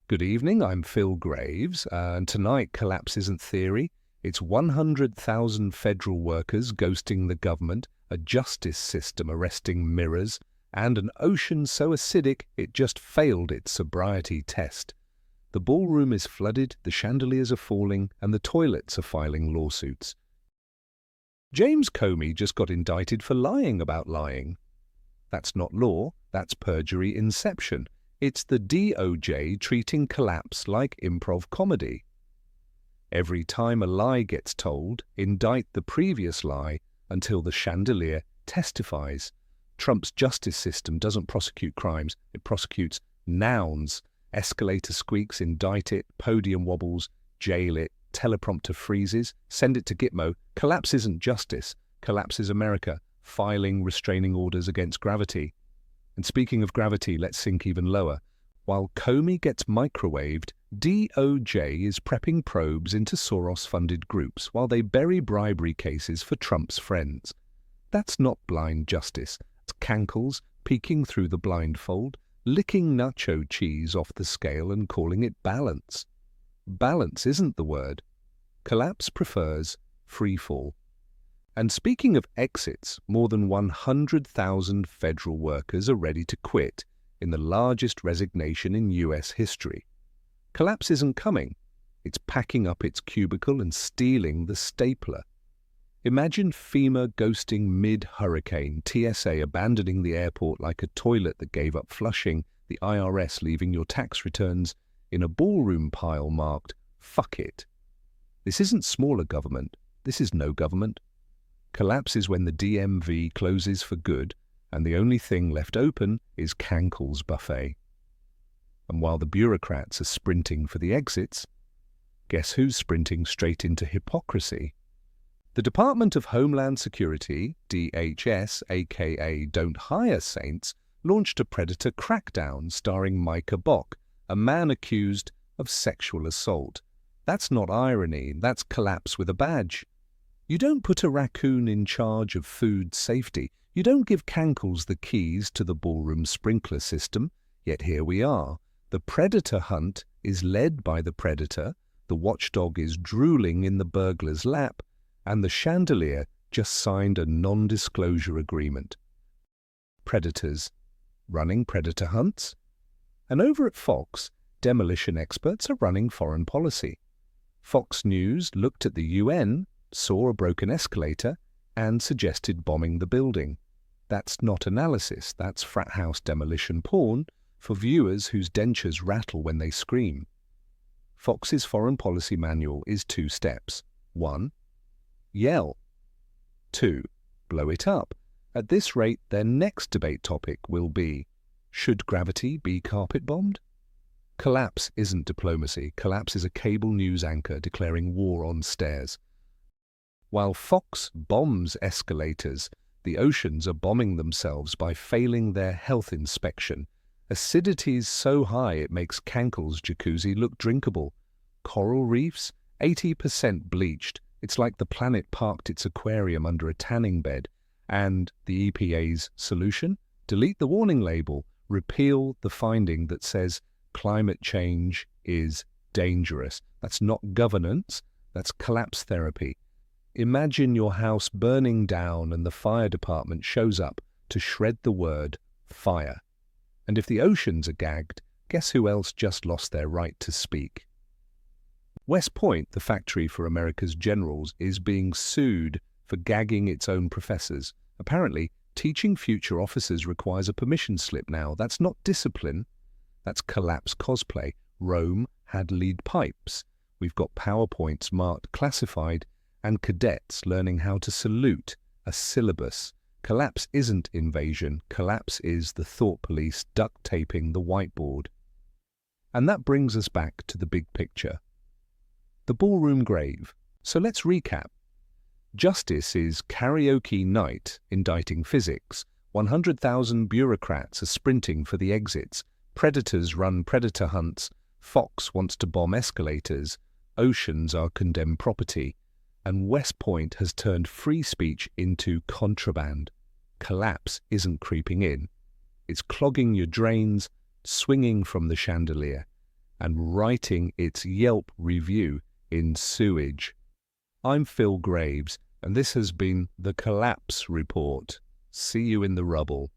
Good evening, I'm Phil Graves, and tonight collapse isn't theory. It's 100,000 federal workers ghosting the government, a justice system arresting mirrors, and an ocean so acidic it just failed its sobriety test. The ballroom is flooded, the chandeliers are falling, and the toilets are filing lawsuits. James Comey just got indicted for lying about lying. That's not law, that's perjury inception. It's the DOJ treating collapse like improv comedy. Every time a lie gets told, indict the previous lie until the chandelier testifies. Trump's justice system doesn't prosecute crimes, it prosecutes nouns. Escalator squeaks, indict it, podium wobbles, jail it, teleprompter freezes, send it to Gitmo. Collapse isn't justice, collapse is America, filing restraining orders against gravity. And speaking of gravity, let's sink even lower. While Comey gets microwaved, DOJ is prepping probes into Soros-funded groups while they bury bribery cases for Trump's friends. That's not blind justice. It's cankles peeking through the blindfold, licking nacho cheese off the scale and calling it balance. Balance isn't the word. Collapse prefers free fall. And speaking of exits, more than 100,000 federal workers are ready to quit in the largest resignation in US history. Collapse isn't coming. It's packing up its cubicle and stealing the stapler. Imagine FEMA ghosting mid-hurricane, TSA abandoning the airport like a toilet that gave up flushing, the IRS leaving your tax returns in a ballroom pile marked, "Fuck it." This isn't smaller government. This is no government. Collapse is when the DMV closes for good and the only thing left open is Cankle's buffet. And while the bureaucrats are sprinting for the exits, guess who's sprinting straight into hypocrisy? The Department of Homeland Security, DHS, aka Don't Hire Saints, launched a predator crackdown starring Micah Bock, a man accused of sexual assault. That's not irony, that's collapse with a badge. You don't put a raccoon in charge of food safety. You don't give Cankles the keys to the ballroom sprinkler system. Yet here we are. The predator hunt is led by the predator, the watchdog is drooling in the burglar's lap, and the chandelier just signed a non-disclosure agreement. Predators running predator hunts? And over at Fox, demolition experts are running foreign policy. Fox News looked at the UN, saw a broken escalator, and suggested bombing the building. That's not analysis, that's frat house demolition porn for viewers whose dentures rattle when they scream. Fox's foreign policy manual is 2 steps. 1. Yell. 2. Blow it up. At this rate, their next debate topic will be, should gravity be carpet-bombed? Collapse isn't diplomacy. Collapse is a cable news anchor declaring war on stairs. While Fox bombs escalators, the oceans are bombing themselves by failing their health inspection. Acidity's so high it makes Cankle's jacuzzi look drinkable. Coral reefs, 80% bleached. It's like the planet parked its aquarium under a tanning bed. And the EPA's solution? Delete the warning label. Repeal the finding that says climate change is dangerous. That's not governance, that's collapse therapy. Imagine your house burning down and the fire department shows up to shred the word fire. And if the oceans are gagged, guess who else just lost their right to speak? West Point, the factory for America's generals, is being sued for gagging its own professors. Apparently, teaching future officers requires a permission slip now. That's not discipline. That's collapse cosplay. Rome had lead pipes. We've got PowerPoints marked classified and cadets learning how to salute, a syllabus. Collapse isn't invasion. Collapse is the thought police duct taping the whiteboard. And that brings us back to the big picture. The ballroom grave. So let's recap. Justice is karaoke night, indicting physics. 100,000 bureaucrats are sprinting for the exits. Predators run predator hunts. Fox wants to bomb escalators. Oceans are condemned property. And West Point has turned free speech into contraband. Collapse isn't creeping in. It's clogging your drains, swinging from the chandelier. and writing its Yelp review in sewage. I'm Phil Graves, and this has been the Collapse Report. See you in the rubble.